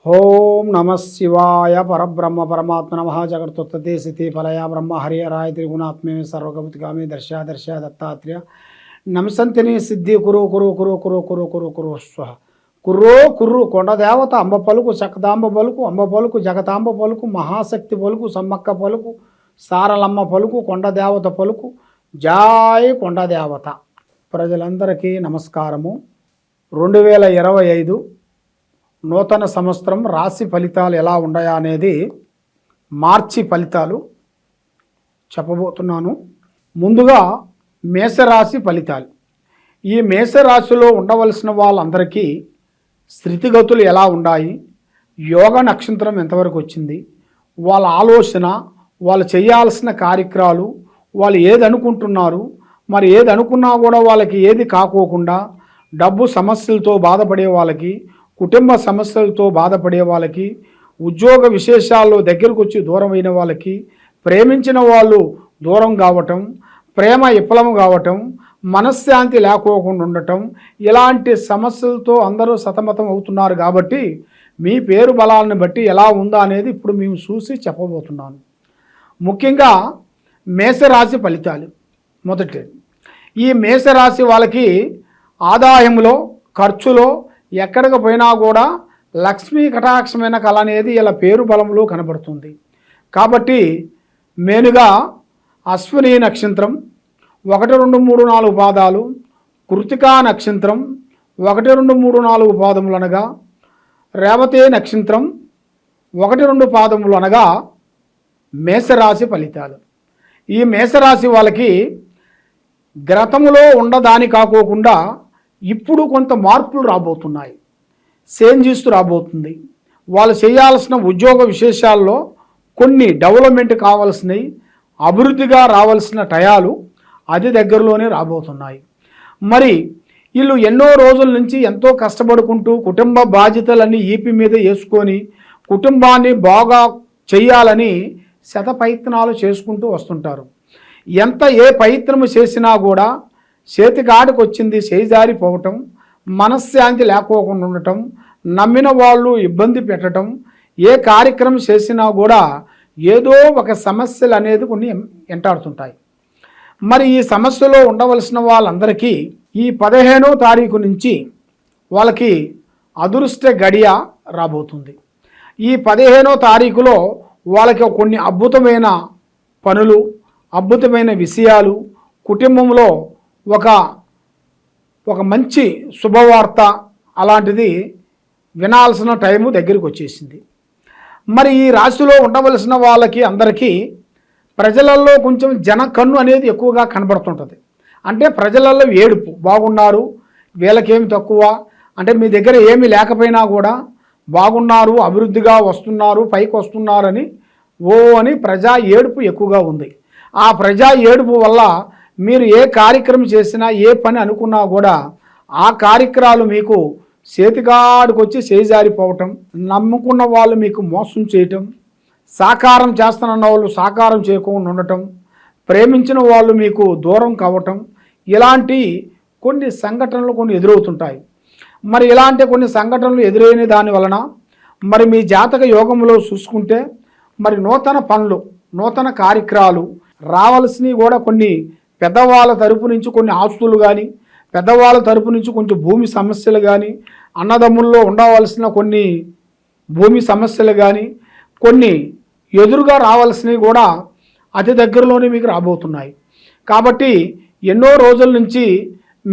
ఓం నమ శివాయ పరబ్రహ్మ పరమాత్మ నమ జగత్తుత్పత్తి స్థితి ఫలయ బ్రహ్మ హరిహరాయ త్రిగుణాత్మే సర్వగమతిగామి దర్శ దత్తాత్రేయ నమసంతిని సిద్ధి కురు కురు కురు కురు కురు కురు కురు స్వ కుర్రో కుర్రు కొండదేవత అంబ పలుకు చక్కదాంబ పలుకు అంబ పలుకు జగతాంబ పలుకు మహాశక్తి పలుకు సమ్మక్క పలుకు సారలమ్మ పలుకు కొండదేవత పలుకు జాయ్ కొండదేవత. ప్రజలందరికీ నమస్కారము. 2025 నూతన సంవత్సరం రాశి ఫలితాలు ఎలా ఉన్నాయా అనేది మార్చి ఫలితాలు చెప్పబోతున్నాను. ముందుగా మేషరాశి ఫలితాలు. ఈ మేషరాశిలో ఉండవలసిన వాళ్ళందరికీ స్థితిగతులు ఎలా ఉన్నాయి, యోగ నక్షత్రం ఎంతవరకు వచ్చింది, వాళ్ళ ఆలోచన, వాళ్ళు చేయాల్సిన కార్యక్రమాలు, వాళ్ళు ఏది అనుకుంటున్నారు, మరి ఏది అనుకున్నా కూడా వాళ్ళకి ఏది కాకోకుండా డబ్బు సమస్యలతో బాధపడే వాళ్ళకి, కుటుంబ సమస్యలతో బాధపడే వాళ్ళకి, ఉద్యోగ విశేషాల్లో దగ్గరకు వచ్చి దూరమైన వాళ్ళకి, ప్రేమించిన వాళ్ళు దూరం కావటం, ప్రేమ విఫలం కావటం, మనశ్శాంతి లేకోకుండా ఉండటం, ఇలాంటి సమస్యలతో అందరూ సతమతం అవుతున్నారు. కాబట్టి మీ పేరు బలాలను బట్టి ఎలా ఉందా అనేది ఇప్పుడు మేము చూసి చెప్పబోతున్నాను. ముఖ్యంగా మేషరాశి ఫలితాలు. మొదటి, ఈ మేషరాశి వాళ్ళకి ఆదాయంలో ఖర్చులో ఎక్కడికి పోయినా కూడా లక్ష్మీ కటాక్షమైన కళ అనేది ఇలా పేరు బలంలో కనబడుతుంది. కాబట్టి మెయిన్గా అశ్విని నక్షత్రం 1, 2, 3, 4 పాదాలు, కృతికా నక్షత్రం 1, 2, 3, 4 పాదములు అనగా, రేవతి నక్షత్రం 1, 2 పాదములు అనగా మేషరాశి ఫలితాలు. ఈ మేషరాశి వాళ్ళకి గ్రతములో ఉండదాని కాకోకుండా ఇప్పుడు కొంత మార్పులు రాబోతున్నాయి, చేంజెస్ రాబోతుంది. వాళ్ళు చేయాల్సిన ఉద్యోగ విశేషాల్లో కొన్ని డెవలప్మెంట్ కావాల్సినవి, అభివృద్ధిగా రావాల్సిన టయాలు అది దగ్గరలోనే రాబోతున్నాయి. మరి వీళ్ళు ఎన్నో రోజుల నుంచి ఎంతో కష్టపడుకుంటూ కుటుంబ బాధ్యతలన్నీ ఈపి మీద వేసుకొని కుటుంబాన్ని బాగా చేయాలని శతప్రయత్నాలు చేసుకుంటూ వస్తుంటారు. ఏ ప్రయత్నం చేసినా కూడా చేతికాడికి వచ్చింది చేజారిపోవటం, మనశ్శాంతి లేకోకుండా ఉండటం, నమ్మిన వాళ్ళు ఇబ్బంది పెట్టడం, ఏ కార్యక్రమం చేసినా కూడా ఏదో ఒక సమస్యలు అనేది కొన్ని వెంటాడుతుంటాయి. మరి ఈ సమస్యలో ఉండవలసిన వాళ్ళందరికీ ఈ 15వ తారీఖు నుంచి వాళ్ళకి అదృష్ట గడియ రాబోతుంది. ఈ 15వ తారీఖులో వాళ్ళకి కొన్ని అద్భుతమైన పనులు, అద్భుతమైన విషయాలు, కుటుంబంలో ఒక మంచి శుభవార్త అలాంటిది వినాల్సిన టైము దగ్గరికి వచ్చేసింది. మరి ఈ రాశిలో ఉండవలసిన వాళ్ళకి అందరికీ ప్రజలలో కొంచెం జనకన్ను అనేది ఎక్కువగా కనబడుతుంటుంది. అంటే ప్రజలలో ఏడుపు, బాగున్నారు, వీళ్ళకేమి తక్కువ, అంటే మీ దగ్గర ఏమీ లేకపోయినా కూడా బాగున్నారు, అభివృద్ధిగా వస్తున్నారు, పైకి వస్తున్నారని అని ప్రజా ఏడుపు ఎక్కువగా ఉంది. ఆ ప్రజా ఏడుపు వల్ల మీరు ఏ కార్యక్రమం చేసినా, ఏ పని అనుకున్నా కూడా ఆ కార్యక్రమాలు మీకు చేతికాడికి వచ్చి చేజారిపోవటం, నమ్ముకున్న వాళ్ళు మీకు మోసం చేయటం, సాకారం చేస్తానన్న వాళ్ళు సాకారం చేయకుండా ఉండటం, ప్రేమించిన వాళ్ళు మీకు దూరం కావటం, ఇలాంటి కొన్ని సంఘటనలు కొన్ని ఎదురవుతుంటాయి. మరి ఇలాంటి కొన్ని సంఘటనలు ఎదురైన దాని వలన మరి మీ జాతక యోగంలో చూసుకుంటే మరి నూతన పనులు, నూతన కార్యక్రమాలు రావాల్సినవి కూడా కొన్ని పెద్దవాళ్ళ తరపు నుంచి కొన్ని ఆస్తులు కానీ, పెద్దవాళ్ళ తరపు నుంచి కొంచెం భూమి సమస్యలు కానీ, అన్నదమ్ముల్లో ఉండవలసిన కొన్ని భూమి సమస్యలు కానీ, కొన్ని ఎదురుగా రావాల్సినవి కూడా అతి దగ్గరలోనే మీకు రాబోతున్నాయి. కాబట్టి ఎన్నో రోజుల నుంచి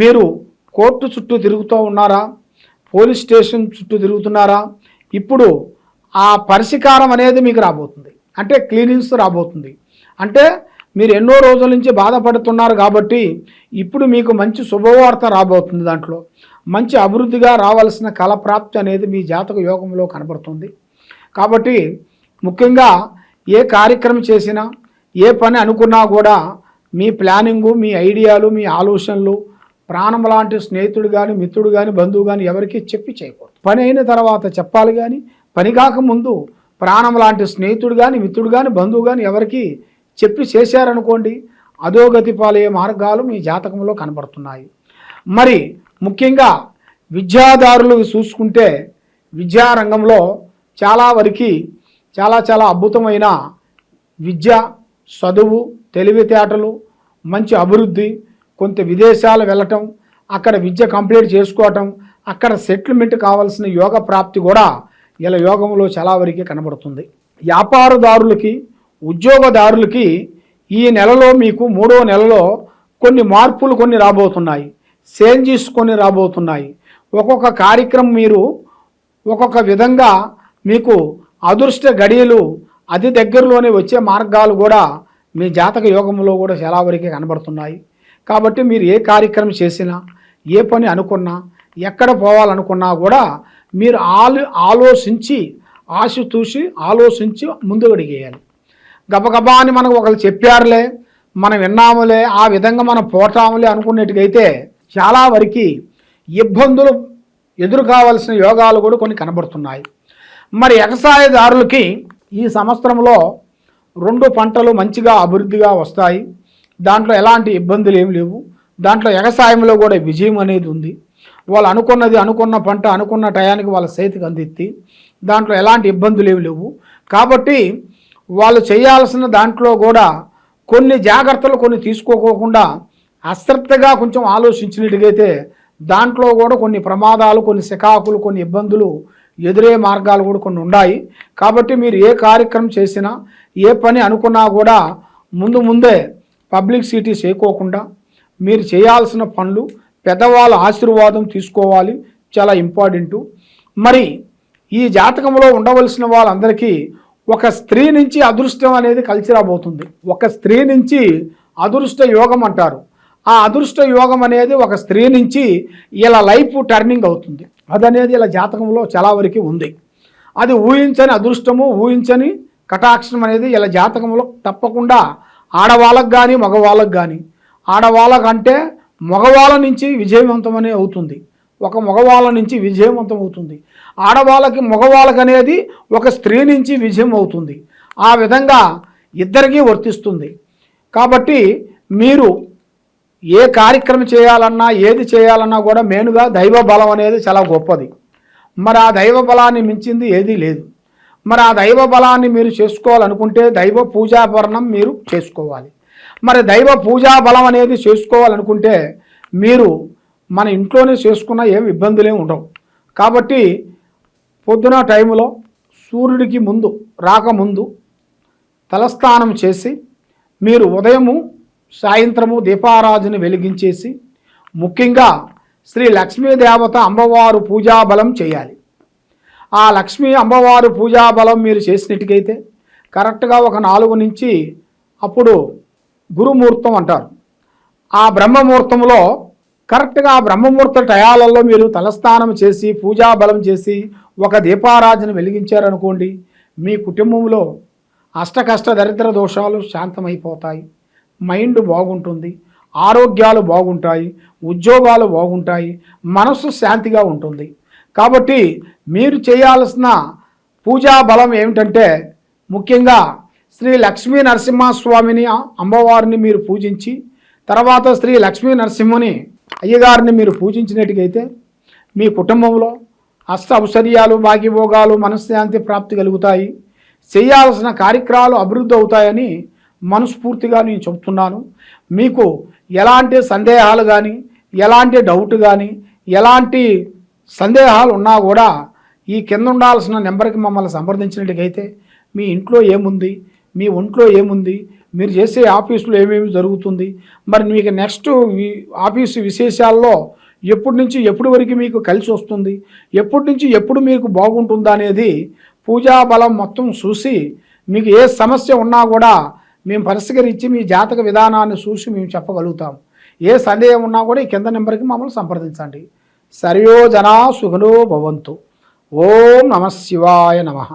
మీరు కోర్టు చుట్టూ తిరుగుతూ ఉన్నారా, పోలీస్ స్టేషన్ చుట్టూ తిరుగుతున్నారా, ఇప్పుడు ఆ పరిష్కారం అనేది మీకు రాబోతుంది. అంటే క్లీనింగ్స్ రాబోతుంది. అంటే మీరు ఎన్నో రోజుల నుంచి బాధపడుతున్నారు కాబట్టి ఇప్పుడు మీకు మంచి శుభవార్త రాబోతుంది. దాంట్లో మంచి అభివృద్ధిగా రావాల్సిన కళప్రాప్తి అనేది మీ జాతక యోగంలో కనబడుతుంది. కాబట్టి ముఖ్యంగా ఏ కార్యక్రమం చేసినా, ఏ పని అనుకున్నా కూడా మీ ప్లానింగు, మీ ఐడియాలు, మీ ఆలోచనలు ప్రాణం లాంటి స్నేహితుడు కానీ, మిత్రుడు కానీ, బంధువు కానీ ఎవరికి చెప్పి చేయకూడదు. పని అయిన తర్వాత చెప్పాలి. కానీ పని కాకముందు ప్రాణం లాంటి స్నేహితుడు కానీ, మిత్రుడు కానీ, బంధువు కానీ ఎవరికి చెప్పి చేశారనుకోండి, అధోగతి పాలయ్యే మార్గాలు మీ జాతకంలో కనబడుతున్నాయి. మరి ముఖ్యంగా విద్యాదారులు చూసుకుంటే విద్యారంగంలో చాలా వరకు చాలా అద్భుతమైన విద్య, చదువు, తెలివితేటలు, మంచి అభివృద్ధి, కొంత విదేశాలు వెళ్ళటం, అక్కడ విద్య కంప్లీట్ చేసుకోవటం, అక్కడ సెటిల్మెంట్ కావాల్సిన యోగ ప్రాప్తి కూడా ఇలా యోగంలో చాలా వరకు కనబడుతుంది. వ్యాపారదారులకి, ఉద్యోగదారులకి ఈ నెలలో మీకు 3వ నెలలో కొన్ని మార్పులు రాబోతున్నాయి, చేంజెస్ రాబోతున్నాయి. ఒక్కొక్క కార్యక్రమం మీరు ఒక్కొక్క విధంగా మీకు అదృష్ట గడియలు అతి దగ్గరలోనే వచ్చే మార్గాలు కూడా మీ జాతక యోగంలో కూడా చాలా వరకు కనబడుతున్నాయి. కాబట్టి మీరు ఏ కార్యక్రమం చేసినా, ఏ పని అనుకున్నా, ఎక్కడ పోవాలనుకున్నా కూడా మీరు ఆలోచించి ముందుకు అడిగేయాలి. గబగబా అని మనకు ఒకరు చెప్పారులే, మనం విన్నాములే, ఆ విధంగా మనం పోటాములే అనుకున్నట్టుగైతే చాలా వరకు ఇబ్బందులు ఎదురు కావాల్సిన యోగాలు కూడా కొన్ని కనబడుతున్నాయి. మరి వ్యవసాయదారులకి ఈ సంవత్సరంలో 2 పంటలు మంచిగా అభివృద్ధిగా వస్తాయి. దాంట్లో ఎలాంటి ఇబ్బందులు ఏమి లేవు. దాంట్లో వ్యవసాయంలో కూడా విజయం అనేది ఉంది. వాళ్ళు అనుకున్న పంట అనుకున్న టయానికి వాళ్ళ చేతికి అందిద్ది. దాంట్లో ఎలాంటి ఇబ్బందులు ఏమి లేవు. కాబట్టి వాళ్ళు చేయాల్సిన దాంట్లో కూడా కొన్ని జాగ్రత్తలు తీసుకోకుండా అశ్రద్ధగా కొంచెం ఆలోచించినట్టుగైతే దాంట్లో కూడా కొన్ని ప్రమాదాలు, కొన్ని సికాకులు, కొన్ని ఇబ్బందులు ఎదురే మార్గాలు కూడా కొన్ని ఉన్నాయి. కాబట్టి మీరు ఏ కార్యక్రమం చేసినా, ఏ పని అనుకున్నా కూడా ముందే పబ్లిసిటీ చేయకోకుండా మీరు చేయాల్సిన పనులు పెద్దవాళ్ళ ఆశీర్వాదం తీసుకోవాలి, చాలా ఇంపార్టెంటు. మరి ఈ జాతకంలో ఉండవలసిన వాళ్ళందరికీ ఒక స్త్రీ నుంచి అదృష్టం అనేది కలిసి రాబోతుంది. ఒక స్త్రీ నుంచి అదృష్ట యోగం అంటారు. ఆ అదృష్ట యోగం అనేది ఒక స్త్రీ నుంచి ఇలా లైఫ్ టర్నింగ్ అవుతుంది. అదనేది ఇలా జాతకంలో చాలా వరకు ఉంది. అది ఊహించని అదృష్టము, ఊహించని కటాక్షం అనేది ఇలా జాతకంలో తప్పకుండా ఆడవాళ్ళకు కానీ మగవాళ్ళకు కానీ, ఆడవాళ్ళకంటే మగవాళ్ళ నుంచి విజయవంతమనే అవుతుంది, ఒక మగవాళ్ళ నుంచి విజయవంతం అవుతుంది. ఆడవాళ్ళకి మగవాళ్ళకి అనేది ఒక స్త్రీ నుంచి విజయం అవుతుంది. ఆ విధంగా ఇద్దరికీ వర్తిస్తుంది. కాబట్టి మీరు ఏ కార్యక్రమం చేయాలన్నా, ఏది చేయాలన్నా కూడా మెయిన్గా దైవ బలం అనేది చాలా గొప్పది. మరి ఆ దైవ బలాన్ని మించింది ఏదీ లేదు. మరి ఆ దైవ బలాన్ని మీరు చేసుకోవాలనుకుంటే దైవ పూజాభరణం మీరు చేసుకోవాలి. మరి దైవ పూజా బలం అనేది చేసుకోవాలనుకుంటే మీరు మన ఇంట్లోనే చేసుకున్న ఏం ఇబ్బందులేమి ఉండవు. కాబట్టి పొద్దున టైంలో సూర్యుడికి రాకముందు తలస్నానం చేసి మీరు ఉదయము సాయంత్రము దీపారాధన వెలిగించేసి ముఖ్యంగా శ్రీ లక్ష్మీదేవత అమ్మవారు పూజాబలం చేయాలి. ఆ లక్ష్మీ అమ్మవారు పూజాబలం మీరు చేసినట్టుకైతే కరెక్ట్గా ఒక 4 నుంచి అప్పుడు గురుముహూర్తం అంటారు. ఆ బ్రహ్మముహూర్తంలో కరెక్ట్గా ఆ బ్రహ్మముహూర్త టయాలలో మీరు తలస్నానం చేసి పూజాబలం చేసి ఒక దీపారాధన వెలిగించారనుకోండి, మీ కుటుంబంలో అష్టకష్ట దరిద్ర దోషాలు శాంతమైపోతాయి, మైండ్ బాగుంటుంది, ఆరోగ్యాలు బాగుంటాయి, ఉద్యోగాలు బాగుంటాయి, మనసు శాంతిగా ఉంటుంది. కాబట్టి మీరు చేయాల్సిన పూజా బలం ఏమిటంటే ముఖ్యంగా శ్రీ లక్ష్మీ నరసింహస్వామిని అమ్మవారిని మీరు పూజించి తర్వాత శ్రీ లక్ష్మీ నరసింహని అయ్యగారిని మీరు పూజించినట్టుగైతే మీ కుటుంబంలో అష్ట ఔషధ్యాలు, భాగ్యభోగాలు, మనశ్శాంతి ప్రాప్తి కలుగుతాయి. చేయాల్సిన కార్యక్రమాలు అభివృద్ధి అవుతాయని మనస్ఫూర్తిగా నేను చెబుతున్నాను. మీకు ఎలాంటి సందేహాలు కానీ, ఎలాంటి డౌట్ కానీ, ఎలాంటి సందేహాలు ఉన్నా కూడా ఈ కింద ఉండాల్సిన నెంబర్కి మమ్మల్ని సంప్రదించినట్టుగైతే మీ ఇంట్లో ఏముంది, మీ ఒంట్లో ఏముంది, మీరు చేసే ఆఫీసులో ఏమేమి జరుగుతుంది, మరి మీకు నెక్స్ట్ ఆఫీసు విశేషాల్లో ఎప్పటి నుంచి ఎప్పటి వరకు మీకు కలిసి వస్తుంది, ఎప్పటి నుంచి ఎప్పుడు మీకు బాగుంటుందా అనేది పూజా బలం మొత్తం చూసి మీకు ఏ సమస్య ఉన్నా కూడా మేము పరిష్కరించి మీ జాతక విధానాన్ని చూసి మేము చెప్పగలుగుతాం. ఏ సందేహం ఉన్నా కూడా ఈ కింద నెంబర్కి మమ్మల్ని సంప్రదించండి. సర్వో జనా సుఖనో భవంతు. ఓం నమః శివాయ నమః.